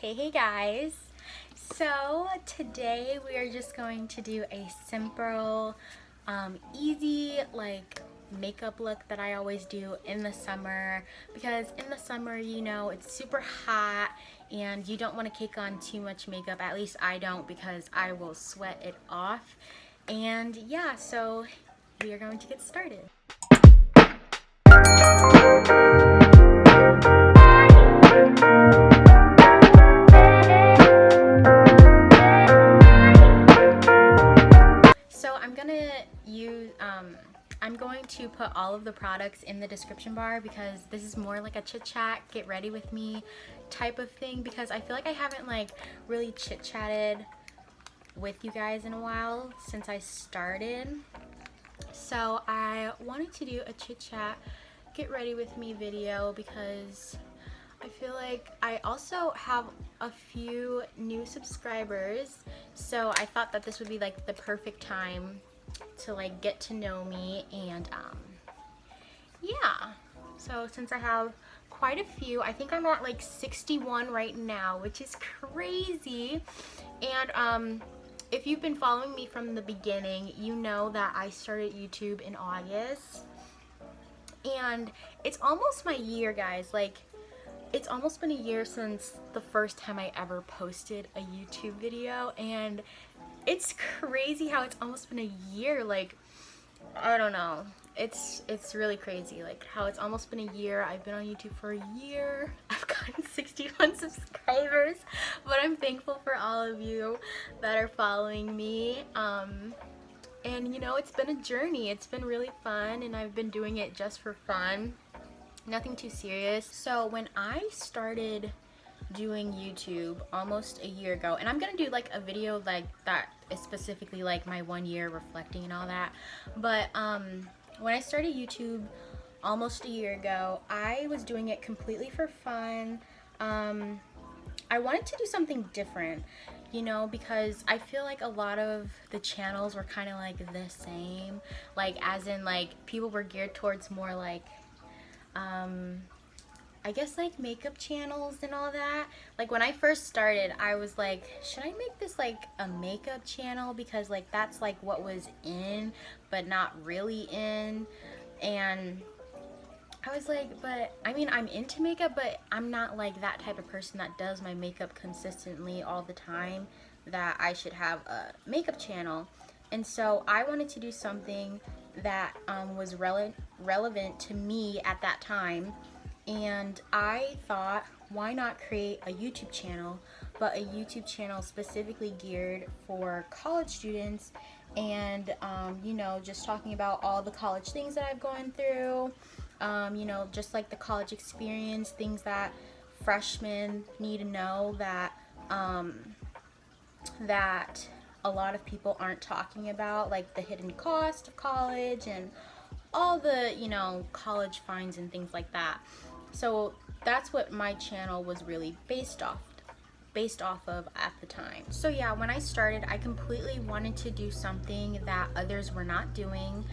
Hey guys, so today we are just going to do a simple easy makeup look that I always do in the summer, because in the summer, you know, it's super hot and you don't want to cake on too much makeup. At least I don't, because I will sweat it off. And yeah, so we are going to get started. I'm going to put all of the products in the description bar, because this is more like a chit chat, get ready with me type of thing, because I feel like I haven't really chit chatted with you guys in a while since I started. So I wanted to do a chit chat, get ready with me video, because I feel like I also have a few new subscribers, so I thought that this would be like the perfect time to get to know me. And yeah, so since I have quite a few, I think I'm at 61 right now, which is crazy. And if you've been following me from the beginning, you know that I started YouTube in August, and it's almost my year, guys. It's almost been a year since the first time I ever posted a YouTube video, and it's crazy how it's almost been a year. I don't know, it's really crazy how it's almost been a year. I've been on YouTube for a year. I've gotten 61 subscribers, but I'm thankful for all of you that are following me. And you know, it's been a journey. It's been really fun, and I've been doing it just for fun, nothing too serious. So when I started doing YouTube almost a year ago, and I'm gonna do a video that is specifically my 1 year reflecting and all that, but when I started YouTube almost a year ago, I was doing it completely for fun. I wanted to do something different, you know, because I feel like a lot of the channels were kind of the same, as in people were geared towards more I guess makeup channels and all that. When I first started, I was like, should I make this a makeup channel, because that's what was in but not really in. And I was like, but I mean, I'm into makeup, but I'm not that type of person that does my makeup consistently all the time, that I should have a makeup channel. And so I wanted to do something that was relevant to me at that time. And I thought, why not create a YouTube channel, but a YouTube channel specifically geared for college students, and you know, just talking about all the college things that I've gone through, you know, just the college experience, things that freshmen need to know that that a lot of people aren't talking about, the hidden cost of college and all the, you know, college fines and things like that. So that's what my channel was really based off of at the time. So yeah, when I started, I completely wanted to do something that others were not doing.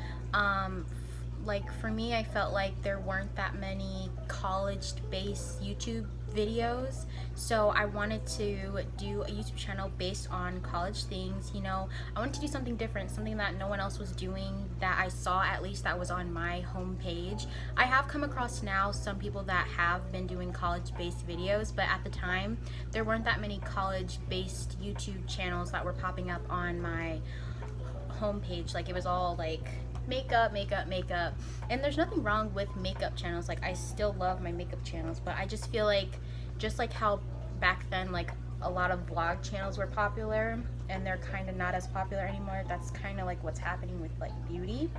For me, I felt like there weren't that many college-based YouTube videos, so I wanted to do a YouTube channel based on college things. You know, I wanted to do something different, something that no one else was doing, that I saw, at least that was on my homepage. I have come across now some people that have been doing college-based videos, but at the time there weren't that many college-based YouTube channels that were popping up on my homepage. It was all makeup. And there's nothing wrong with makeup channels. I still love my makeup channels, but I just feel just how back then a lot of vlog channels were popular, and they're kind of not as popular anymore. That's kind of what's happening with beauty.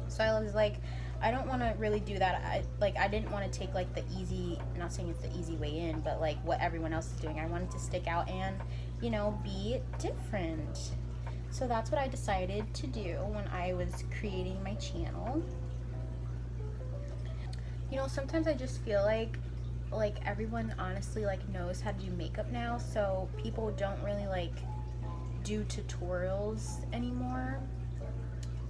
So I was I don't want to really do that. I didn't want to take the easy, I'm not saying it's the easy way in, but what everyone else is doing. I wanted to stick out and, you know, be different. So that's what I decided to do when I was creating my channel. You know, sometimes I just feel like everyone honestly knows how to do makeup now, so people don't really do tutorials anymore.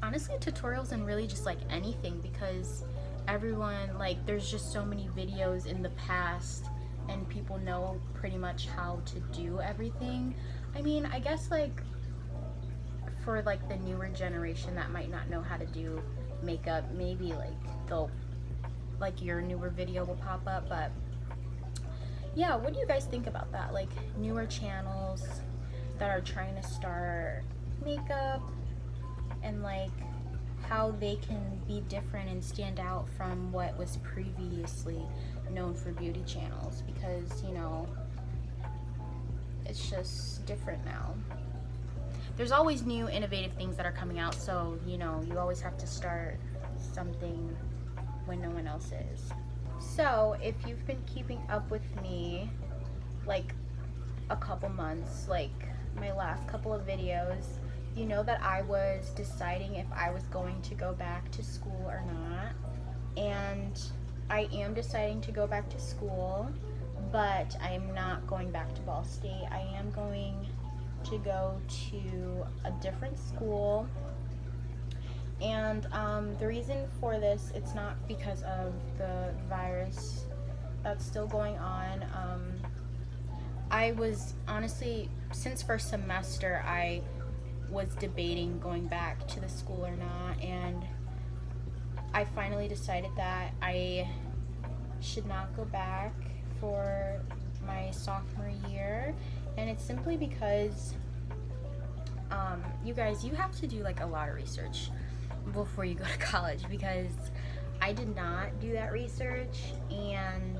Honestly, tutorials and really just anything, because everyone there's just so many videos in the past and people know pretty much how to do everything. I mean, I guess like for like the newer generation that might not know how to do makeup, maybe like they'll, like your newer video will pop up. But yeah, what do you guys think about that? Like newer channels that are trying to start makeup, and like how they can be different and stand out from what was previously known for beauty channels, because you know, it's just different now. There's always new innovative things that are coming out, so you know, you always have to start something when no one else is. So if you've been keeping up with me like a couple months, like my last couple of videos, you know that I was deciding if I was going to go back to school or not. And I am deciding to go back to school, but I am not going back to Ball State. I am going to go to a different school. And the reason for this, it's not because of the virus that's still going on. I was honestly, since first semester, I was debating going back to the school or not, and I finally decided that I should not go back for my sophomore year. And it's simply because you guys, you have to do like a lot of research before you go to college, because I did not do that research, and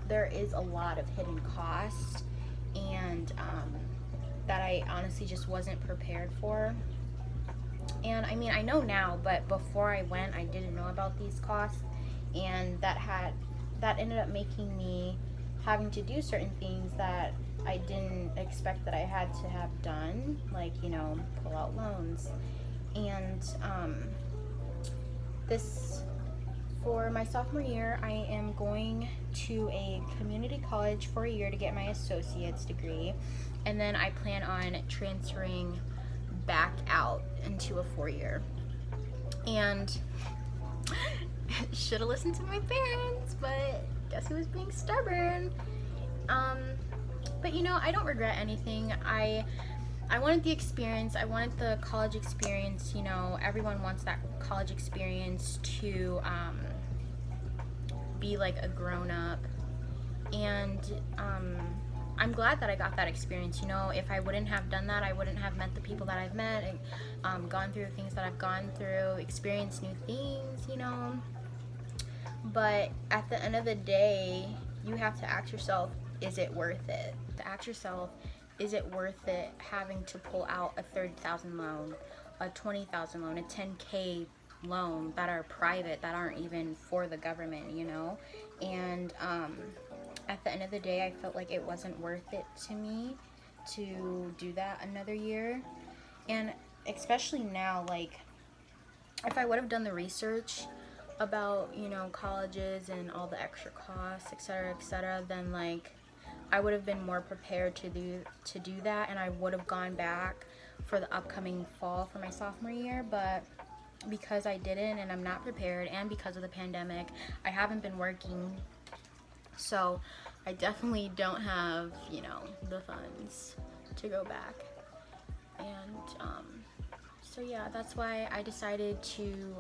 there is a lot of hidden costs, and that I honestly just wasn't prepared for. And I mean, I know now, but before I went, I didn't know about these costs, and that ended up making me having to do certain things that I didn't expect that I had to have done, like, you know, pull out loans. And this, for my sophomore year, I am going to a community college for a year to get my associate's degree, and then I plan on transferring back out into a 4-year. And should have listened to my parents, but guess who was being stubborn. But you know, I don't regret anything. I wanted the experience. I wanted the college experience. You know, everyone wants that college experience to be like a grown-up. And I'm glad that I got that experience. You know, if I wouldn't have done that, I wouldn't have met the people that I've met, and gone through the things that I've gone through, experienced new things, you know. But at the end of the day, you have to ask yourself, is it worth it? To ask yourself, is it worth it having to pull out a $30,000 loan, a $20,000 loan, a $10K loan that are private, that aren't even for the government, you know? And at the end of the day, I felt like it wasn't worth it to me to do that another year. And especially now, like, if I would have done the research about, you know, colleges and all the extra costs, etc., then like I would have been more prepared to do that, and I would have gone back for the upcoming fall for my sophomore year. But because I didn't, and I'm not prepared, and because of the pandemic, I haven't been working, so I definitely don't have, you know, the funds to go back. And so yeah, that's why I decided to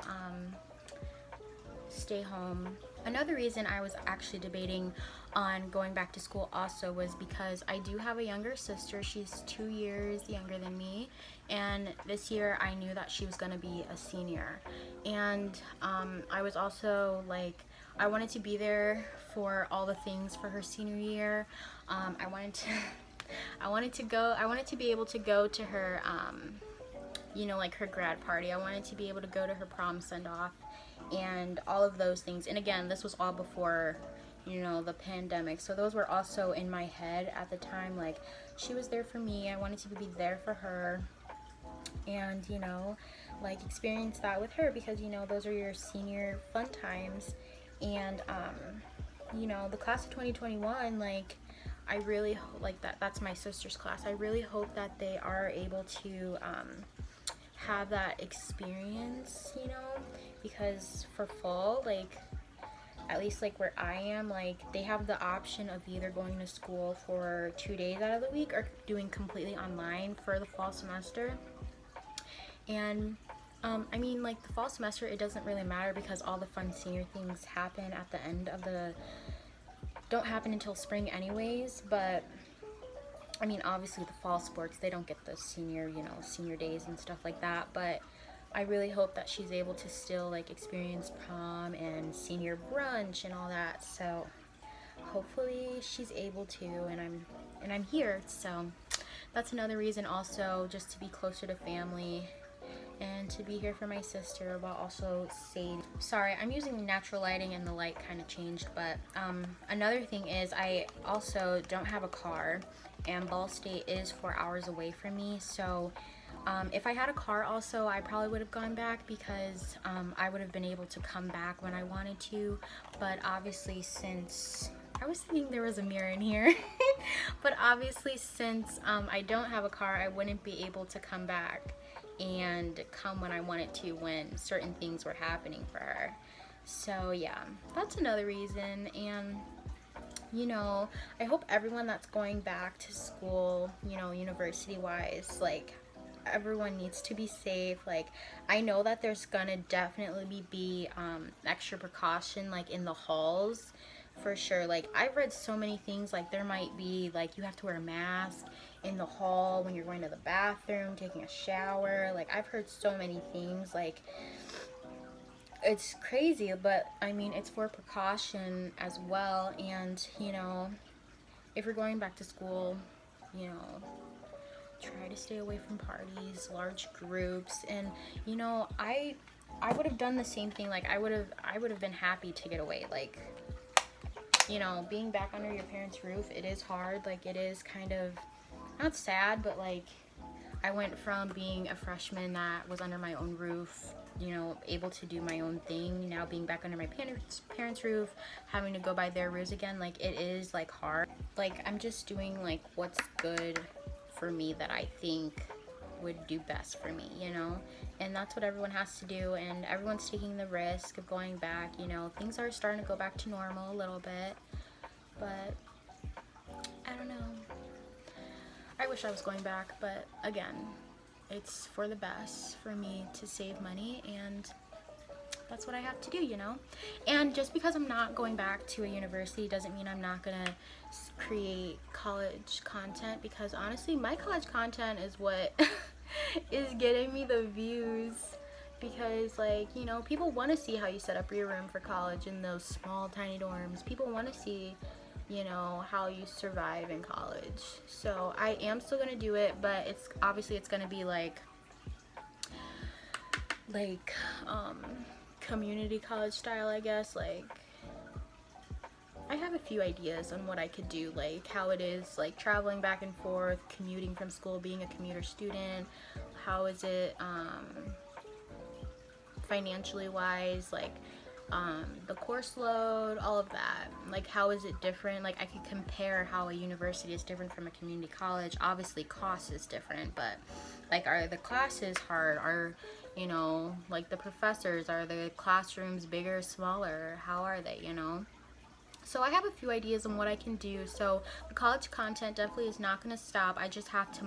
stay home. Another reason I was actually debating on going back to school also was because I do have a younger sister. She's 2 years younger than me, and this year I knew that she was going to be a senior. And I was also like, I wanted to be there for all the things for her senior year. I wanted to be able to go to her you know, like her grad party. I wanted to be able to go to her prom send-off and all of those things. And again, this was all before, you know, the pandemic, so those were also in my head at the time. Like, she was there for me, I wanted to be there for her, and you know, like, experience that with her, because you know, those are your senior fun times. And you know, the class of 2021, like, I really like that's my sister's class. I really hope that they are able to have that experience, you know, because for fall, like, at least like where I am, like they have the option of either going to school for 2 days out of the week or doing completely online for the fall semester. And I mean, like the fall semester, it doesn't really matter because all the fun senior things happen at the end of the, don't happen until spring anyways. But I mean, obviously the fall sports, they don't get the senior, you know, senior days and stuff like that. But I really hope that she's able to still like experience prom and senior brunch and all that. So hopefully she's able to, and I'm here. So that's another reason also, just to be closer to family and to be here for my sister while also saving. Sorry, I'm using natural lighting and the light kind of changed. But another thing is I also don't have a car, and Ball State is 4 hours away from me. So if I had a car also, I probably would have gone back because I would have been able to come back when I wanted to. But obviously, since I was thinking there was a mirror in here but obviously since I don't have a car, I wouldn't be able to come back and come when I wanted to, when certain things were happening for her. So yeah, that's another reason. And you know, I hope everyone that's going back to school, you know, university wise, like everyone needs to be safe. Like I know that there's gonna definitely be extra precaution like in the halls for sure. Like I've read so many things, like there might be like you have to wear a mask in the hall when you're going to the bathroom, taking a shower. Like I've heard so many things, like it's crazy, but I mean it's for precaution as well. And you know, if you're going back to school, you know, try to stay away from parties, large groups. And you know, I would have done the same thing. Like I would have been happy to get away. Like, you know, being back under your parents' roof, it is hard. Like it is kind of not sad, but like I went from being a freshman that was under my own roof, you know, able to do my own thing, now being back under my parents' roof, having to go by their rules again. Like it is like hard. Like I'm just doing like what's good for me, that I think would do best for me, you know. And that's what everyone has to do, and everyone's taking the risk of going back. You know, things are starting to go back to normal a little bit, but I don't know. I wish I was going back, but again, it's for the best for me to save money, and that's what I have to do, you know. And just because I'm not going back to a university doesn't mean I'm not gonna create college content, because honestly my college content is what is getting me the views. Because like, you know, people want to see how you set up your room for college in those small tiny dorms. People want to see, you know, how you survive in college. So I am still gonna do it, but it's obviously it's gonna be like community college style, I guess. Like I have a few ideas on what I could do, like how it is like traveling back and forth, commuting from school, being a commuter student. How is it financially wise, like the course load, all of that. Like how is it different? Like I could compare how a university is different from a community college. Obviously cost is different, but like are the classes hard? Are, you know, like the professors, are the classrooms bigger, smaller? How are they, you know? So I have a few ideas on what I can do. So the college content definitely is not going to stop. I just have to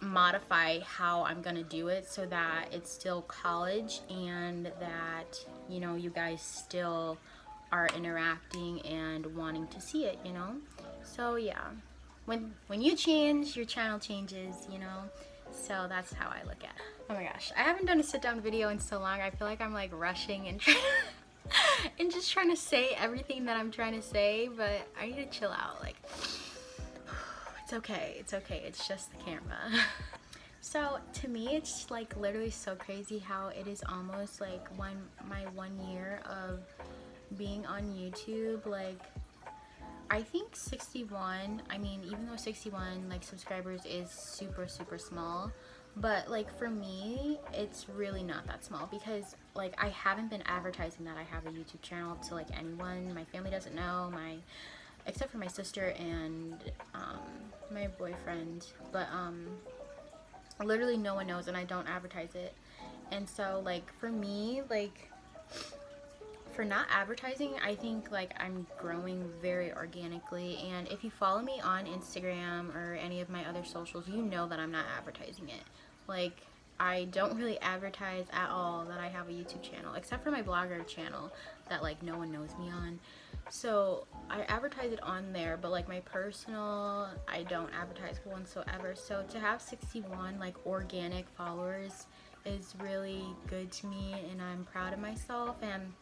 modify how I'm gonna do it so that it's still college, and that, you know, you guys still are interacting and wanting to see it, you know. So yeah, when you change, your channel changes, you know. So that's how I look at it. Oh my gosh, I haven't done a sit down video in so long. I feel like I'm like rushing and and just trying to say everything that I'm trying to say, but I need to chill out. Like it's okay, it's just the camera. So to me, it's like literally so crazy how it is almost like my 1 year of being on YouTube. Like I think 61, I mean, even though 61 like subscribers is super small, but like for me it's really not that small, because like I haven't been advertising that I have a YouTube channel to like anyone. My family doesn't know, except for my sister and my boyfriend, but literally no one knows, and I don't advertise it. And so like for me, like for not advertising, I think like I'm growing very organically, and if you follow me on Instagram or any of my other socials, you know that I'm not advertising it. Like, I don't really advertise at all that I have a YouTube channel, except for my blogger channel that like no one knows me on. So I advertise it on there, but like my personal, I don't advertise whatsoever. So to have 61 like organic followers is really good to me, and I'm proud of myself. And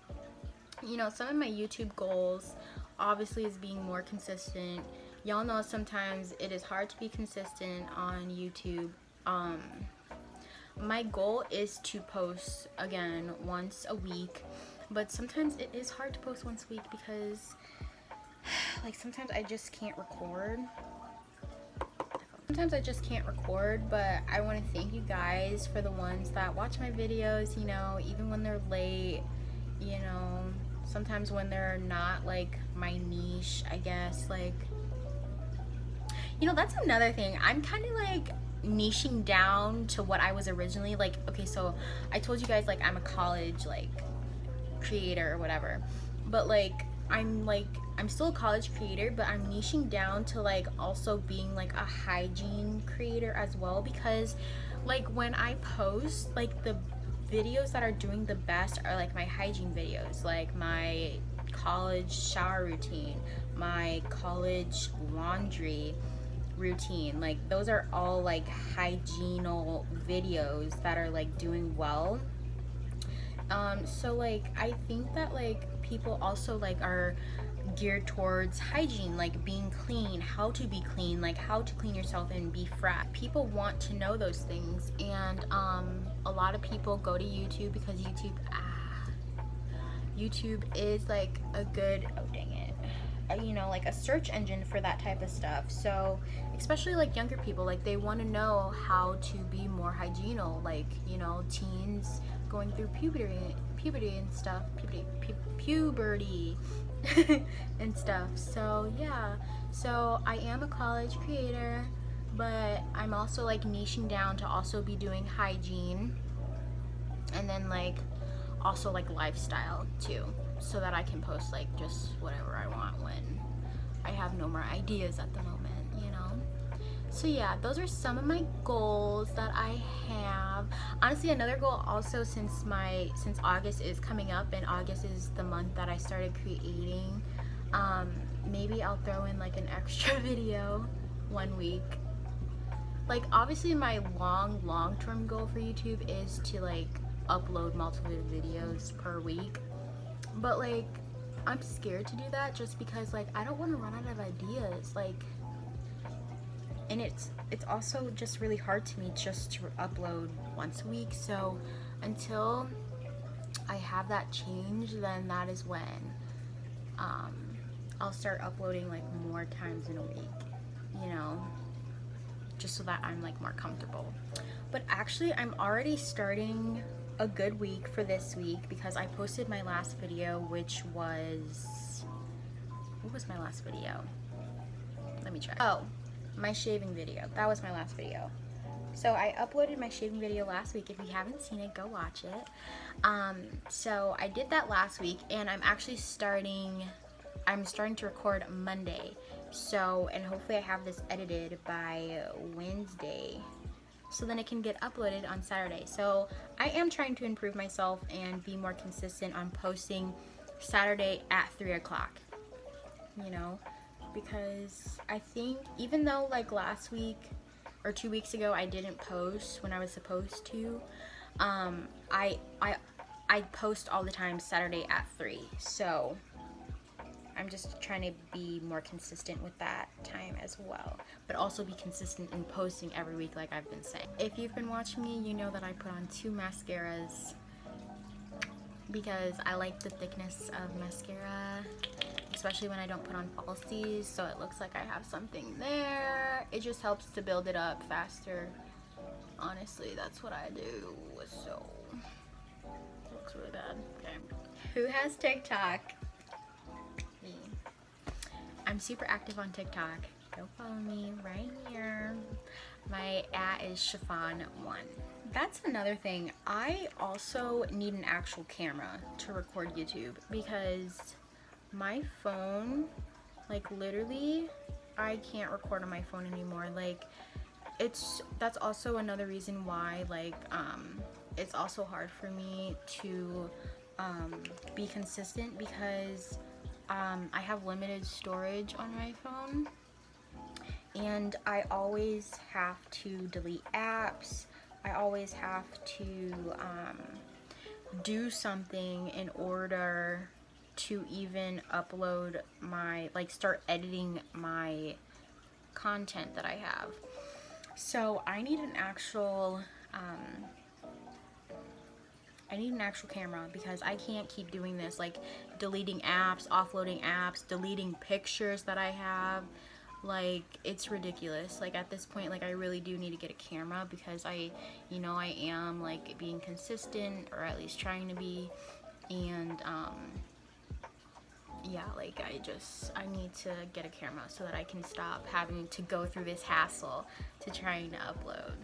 you know, some of my YouTube goals obviously is being more consistent. Y'all know sometimes it is hard to be consistent on YouTube. My goal is to post again once a week, but sometimes it is hard to post once a week because like sometimes I just can't record. But I want to thank you guys for the ones that watch my videos, you know, even when they're late, you know, sometimes when they're not like my niche, I guess. Like, you know, that's another thing. I'm kind of like niching down to what I was originally like. Okay, so I told you guys like I'm a college like creator or whatever, but like I'm still a college creator, but I'm niching down to like also being like a hygiene creator as well, because like when I post, like the videos that are doing the best are like my hygiene videos, like my college shower routine, my college laundry routine. Like those are all like hygienal videos that are like doing well. So like I think that like people also like are geared towards hygiene, like being clean, how to be clean, like how to clean yourself and be fresh. People want to know those things, and a lot of people go to YouTube because YouTube is like a good, oh dang it, you know, like a search engine for that type of stuff. So especially like younger people, like they want to know how to be more hygienal, like, you know, teens going through puberty and stuff, puberty and stuff. So yeah, so I am a college creator, but I'm also like niching down to also be doing hygiene, and then like also like lifestyle too, so that I can post like just whatever I want when I have no more ideas at the moment, you know. So yeah, those are some of my goals that I have. Honestly, another goal also, since August is coming up, and August is the month that I started creating, maybe I'll throw in like an extra video one week. Like obviously my long-term goal for YouTube is to like upload multiple videos per week, but like I'm scared to do that just because like I don't want to run out of ideas, like, and it's also just really hard to me just to upload once a week. So until I have that change, then that is when I'll start uploading like more times in a week, you know, just so that I'm like more comfortable. But actually I'm already starting a good week for this week because I posted my last video, which was, what was my last video? Let me check. Oh, my shaving video. That was my last video. So I uploaded my shaving video last week. If you haven't seen it, go watch it. So I did that last week, and I'm actually starting to record Monday. So, and hopefully I have this edited by Wednesday, so then it can get uploaded on Saturday. So I am trying to improve myself and be more consistent on posting Saturday at 3 o'clock, you know, because I think even though like last week or 2 weeks ago I didn't post when I was supposed to, I post all the time Saturday at 3. So I'm just trying to be more consistent with that time as well, but also be consistent in posting every week like I've been saying. If you've been watching me, you know that I put on 2 mascaras because I like the thickness of mascara, especially when I don't put on falsies, so it looks like I have something there. It just helps to build it up faster. Honestly, that's what I do. So it looks really bad. Okay. Who has TikTok? Me. I'm super active on TikTok. Go follow me right here. My @ is Chiffon1. that's another thing. I also need an actual camera to record YouTube because my phone, like literally, I can't record on my phone anymore. Like that's also another reason why like it's also hard for me to be consistent because I have limited storage on my phone, and I always have to delete apps. I always have to do something in order to even upload my, like, start editing my content that I have. So I need an actual camera because I can't keep doing this, like deleting apps, offloading apps, deleting pictures that I have. Like, it's ridiculous. Like, at this point, like, I really do need to get a camera because I am like being consistent, or at least trying to be, and yeah, like I need to get a camera so that I can stop having to go through this hassle to trying to upload.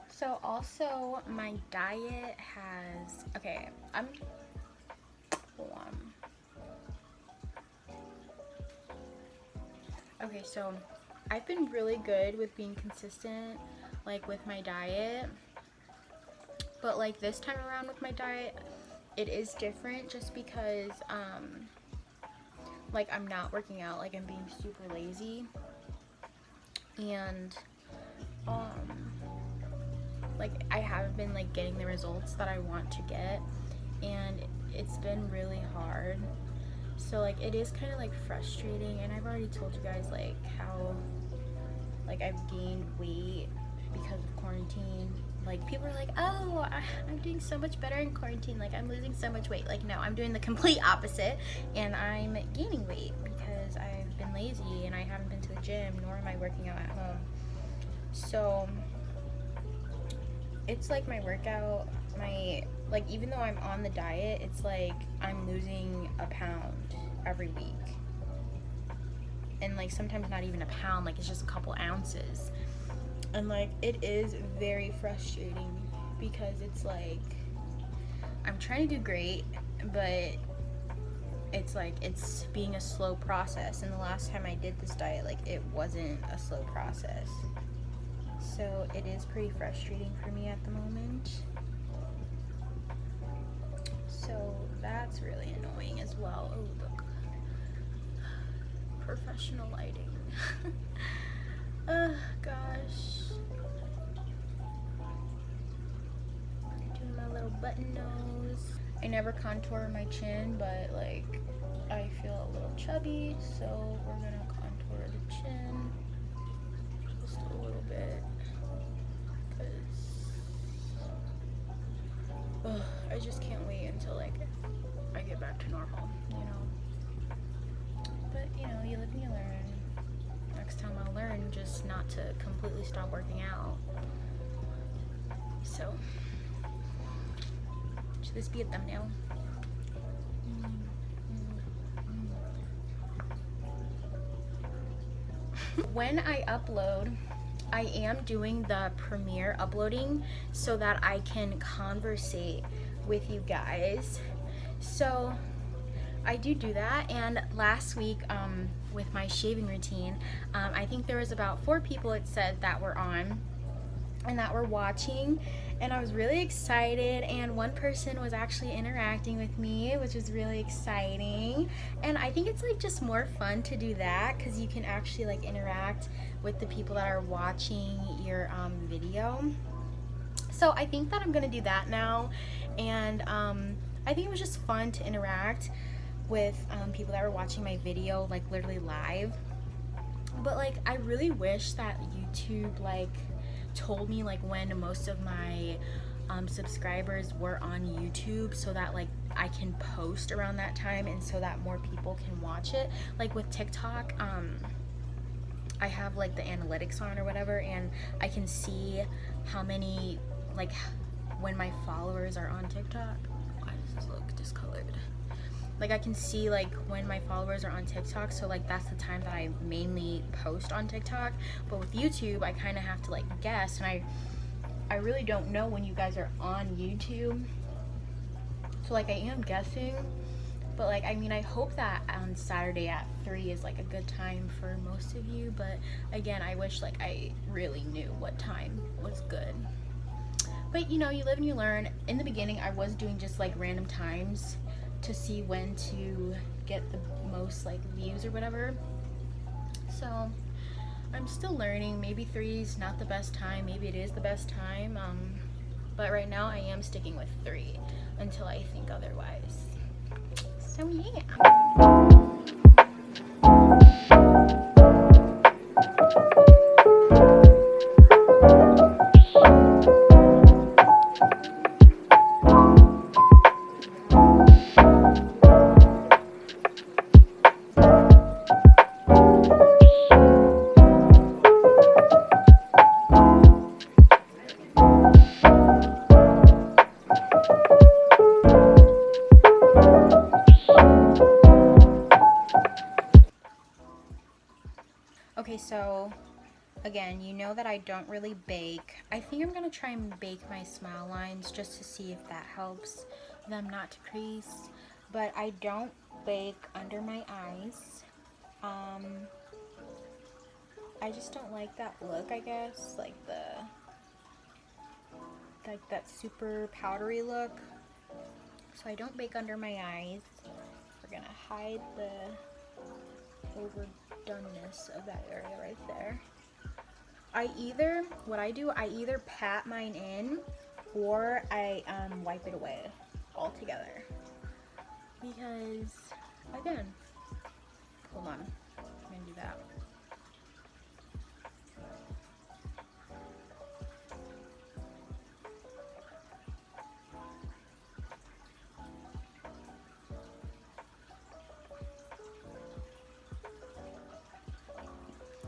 So also my diet has, okay, hold on. Okay, so I've been really good with being consistent, like with my diet, but like this time around with my diet, it is different just because like I'm not working out, like I'm being super lazy, and like I haven't been like getting the results that I want to get, and it's been really hard. So like it is kind of like frustrating, and I've already told you guys like how like I've gained weight because of quarantine. Like people are like, oh, I'm doing so much better in quarantine, like I'm losing so much weight. Like, no, I'm doing the complete opposite, and I'm gaining weight because I've been lazy and I haven't been to the gym, nor am I working out at home. So it's like my workout, like even though I'm on the diet, it's like I'm losing a pound every week, and like sometimes not even a pound, like it's just a couple ounces, and like it is very frustrating because it's like I'm trying to do great, but it's like it's being a slow process, and the last time I did this diet, like it wasn't a slow process. So it is pretty frustrating for me at the moment. So that's really annoying as well. Oh, look. Professional lighting. Oh, gosh. Doing my little button nose. I never contour my chin, but like I feel a little chubby, so we're gonna contour the chin just a little bit. I just can't wait until like I get back to normal, you know. But you know, you live and you learn. Next time I'll learn just not to completely stop working out. So, should this be a thumbnail? When I upload, I am doing the premiere uploading so that I can conversate with you guys. So I do that, and last week with my shaving routine, I think there was about 4 people, it said, that were on and that were watching, and I was really excited, and one person was actually interacting with me, which was really exciting. And I think it's like just more fun to do that because you can actually like interact with the people that are watching your video. So I think that I'm gonna do that now, and I think it was just fun to interact with people that were watching my video like literally live. But like I really wish that YouTube like told me like when most of my subscribers were on YouTube, so that like I can post around that time, and so that more people can watch it. Like with TikTok, I have like the analytics on or whatever, and I can see how many, like when my followers are on TikTok. Why does this look discolored? Like I can see like when my followers are on TikTok, so like that's the time that I mainly post on TikTok. But with YouTube, I kind of have to like guess, and I really don't know when you guys are on YouTube. So like I am guessing, but like I mean I hope that on Saturday at 3 is like a good time for most of you, but again I wish like I really knew what time was good. But you know, you live and you learn. In the beginning I was doing just like random times to see when to get the most like views or whatever. So I'm still learning. Maybe 3 is not the best time, maybe it is the best time, but right now I am sticking with 3 until I think otherwise. So yeah. Okay, so again, you know that I don't really bake. I think I'm gonna try and bake my smile lines just to see if that helps them not to crease. But I don't bake under my eyes. I just don't like that look, I guess, like that super powdery look. So I don't bake under my eyes. We're gonna hide the overdoneness of that area right there. What I do, I either pat mine in or I wipe it away altogether. Because, again, hold on, I'm gonna do that.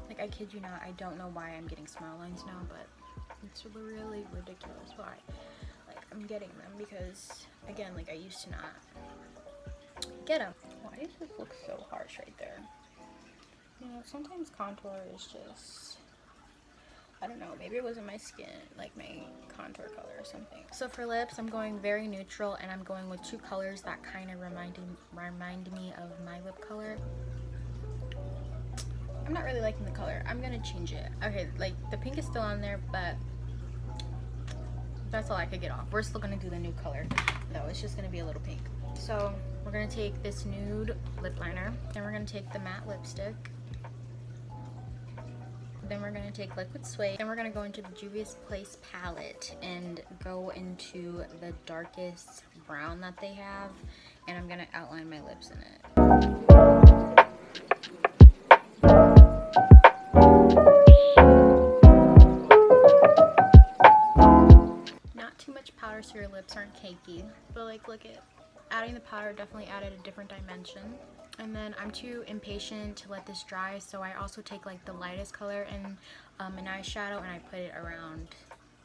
Like, I kid you not, I don't know why I'm getting smile lines now, but it's really ridiculous why. Like, I'm getting them because, again, like, I used to not get them. Why does this look so harsh right there? You know, sometimes contour is just, I don't know, maybe it wasn't my skin, like my contour color or something. So for lips, I'm going very neutral, and I'm going with 2 colors that kind of remind me of my lip color. I'm not really liking the color. I'm gonna change it. Okay, like the pink is still on there, but that's all I could get off. We're still gonna do the new color. No, it's just gonna be a little pink. So we're gonna take this nude lip liner, then we're gonna take the matte lipstick, then we're gonna take liquid suede, then we're gonna go into the Juvias Place palette and go into the darkest brown that they have, and I'm gonna outline my lips in it. Not too much powder so your lips aren't cakey, but like look at adding the powder definitely added a different dimension. And then I'm too impatient to let this dry, so I also take like the lightest color in an eyeshadow and I put it around,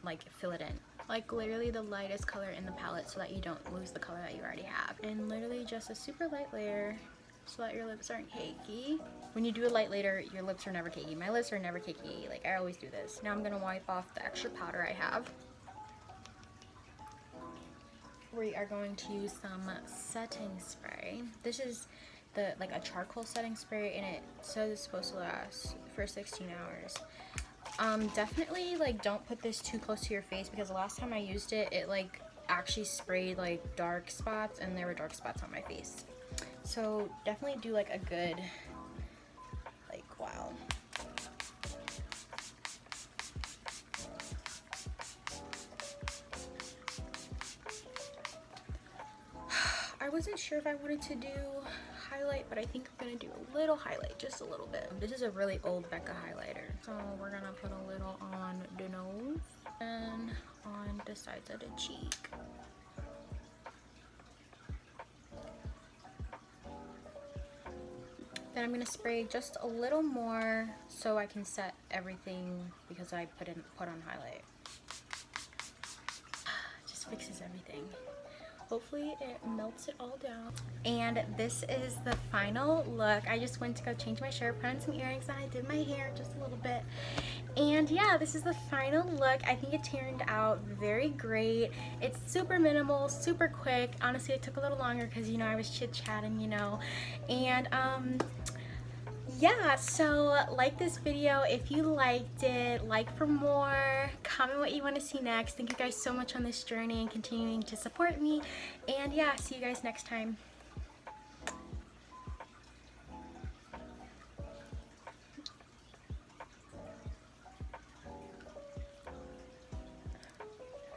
like fill it in. Like literally the lightest color in the palette so that you don't lose the color that you already have. And literally just a super light layer so that your lips aren't cakey. When you do a light layer, your lips are never cakey. My lips are never cakey, like I always do this. Now I'm gonna wipe off the extra powder I have. We are going to use some setting spray. This is like a charcoal setting spray, and it says it's supposed to last for 16 hours. Definitely like don't put this too close to your face, because the last time I used it, it like actually sprayed like dark spots, and there were dark spots on my face. So definitely do like a good like wow. I wasn't sure if I wanted to do highlight, but I think I'm gonna do a little highlight, just a little bit. This is a really old Becca highlighter, so we're gonna put a little on the nose and on the sides of the cheek. Then I'm gonna spray just a little more so I can set everything, because I put on highlight. Just fixes everything. Hopefully it melts it all down. And this is the final look. I just went to go change my shirt, put on some earrings, and I did my hair just a little bit. And yeah, this is the final look. I think it turned out very great. It's super minimal, super quick. Honestly, it took a little longer because, you know, I was chit-chatting, you know. And yeah, so like this video if you liked it, like for more, comment what you want to see next. Thank you guys so much on this journey and continuing to support me. And yeah, see you guys next time.